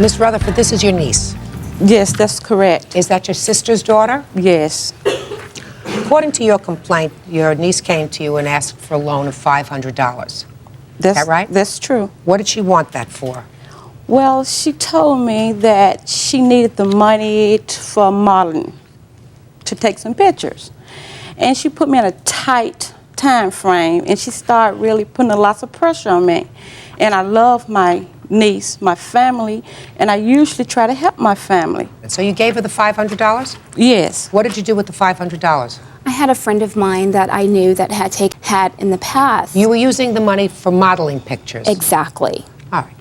Miss Rutherford, this is your niece. Yes, that's correct. Is that your sister's daughter? Yes. According to your complaint, your niece came to you and asked for a loan of $500. Is that right? That's true. What did she want that for? Well, she told me that she needed the money for modeling, to take some pictures. And she put me in a tight time frame, and she started really putting a lot of pressure on me. And I love my niece, my family, and I usually try to help my family. And so you gave her the $500? Yes. What did you do with the $500? I had a friend of mine that I knew that had in the past. You were using the money for modeling pictures? Exactly. All right.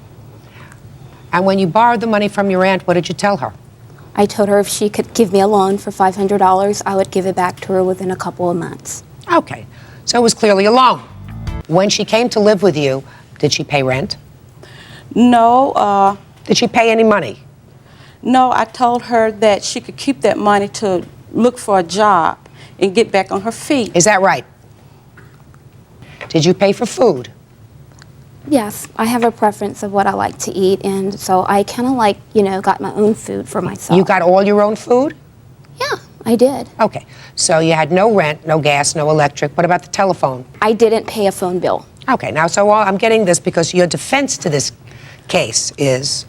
And when you borrowed the money from your aunt, what did you tell her? I told her if she could give me a loan for $500, I would give it back to her within a couple of months. Okay. So it was clearly a loan. When she came to live with you, did she pay rent? No. Did she pay any money? No, I told her that she could keep that money to look for a job and get back on her feet. Is that right? Did you pay for food? Yes, I have a preference of what I like to eat, and so I kind of like, got my own food for myself. You got all your own food? Yeah, I did. Okay. So you had no rent, no gas, no electric. What about the telephone? I didn't pay a phone bill. Okay. Now, so I'm getting this because your defense to this case is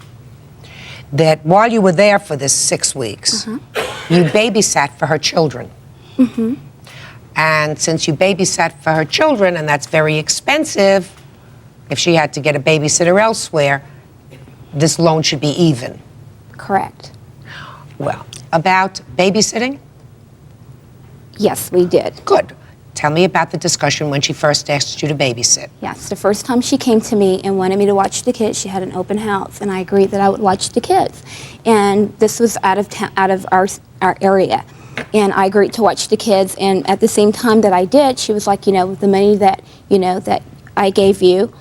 that while you were there for this 6 weeks, you babysat for her children. And since you babysat for her children, and that's very expensive, if she had to get a babysitter elsewhere, this loan should be even. Correct. Well, about babysitting? Yes, we did. Good. Tell me about the discussion when she first asked you to babysit. Yes, the first time she came to me and wanted me to watch the kids, she had an open house, and I agreed that I would watch the kids. And this was out of our area. And I agreed to watch the kids, and at the same time that I did, she was like, the money that, that I gave you,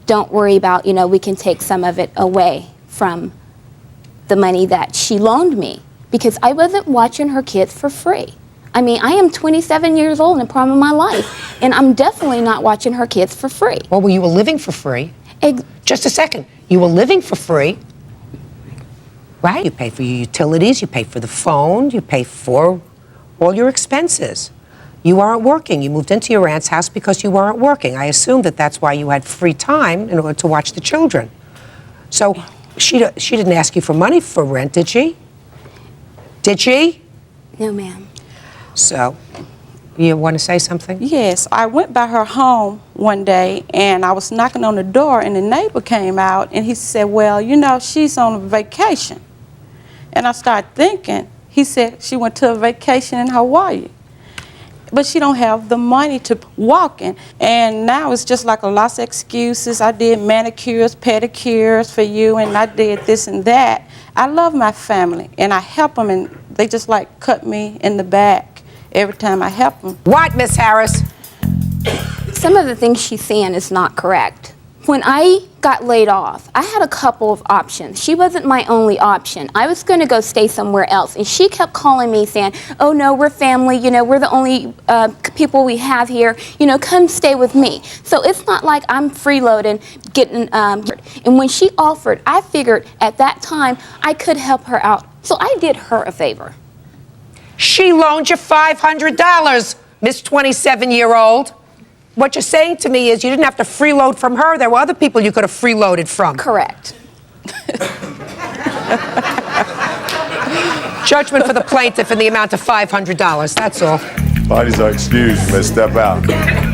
don't worry about, we can take some of it away from the money that she loaned me, because I wasn't watching her kids for free. I mean, I am 27 years old in the prime of my life, and I'm definitely not watching her kids for free. Well, you were living for free. Just a second. You were living for free, right? You pay for your utilities, you pay for the phone, you pay for all your expenses. You weren't working. You moved into your aunt's house because you weren't working. I assume that that's why you had free time in order to watch the children. So she didn't ask you for money for rent, did she? Did she? No, ma'am. So, you want to say something? Yes, I went by her home one day, and I was knocking on the door, and the neighbor came out, and he said, well, she's on a vacation. And I started thinking, he said she went to a vacation in Hawaii. But she don't have the money to walk in. And now it's just like a lot of excuses. I did manicures, pedicures for you, and I did this and that. I love my family, and I help them, and they just like cut me in the back every time I help them. What, Miss Harris? Some of the things she's saying is not correct. When I got laid off, I had a couple of options. She wasn't my only option. I was going to go stay somewhere else, and she kept calling me saying, oh no, we're family, we're the only people we have here, come stay with me. So it's not like I'm freeloading, getting, and when she offered, I figured at that time I could help her out. So I did her a favor. She loaned you $500, Miss 27-year-old. What you're saying to me is you didn't have to freeload from her. There were other people you could have freeloaded from. Correct. Judgment for the plaintiff in the amount of $500. That's all. Parties are excused. You may step out.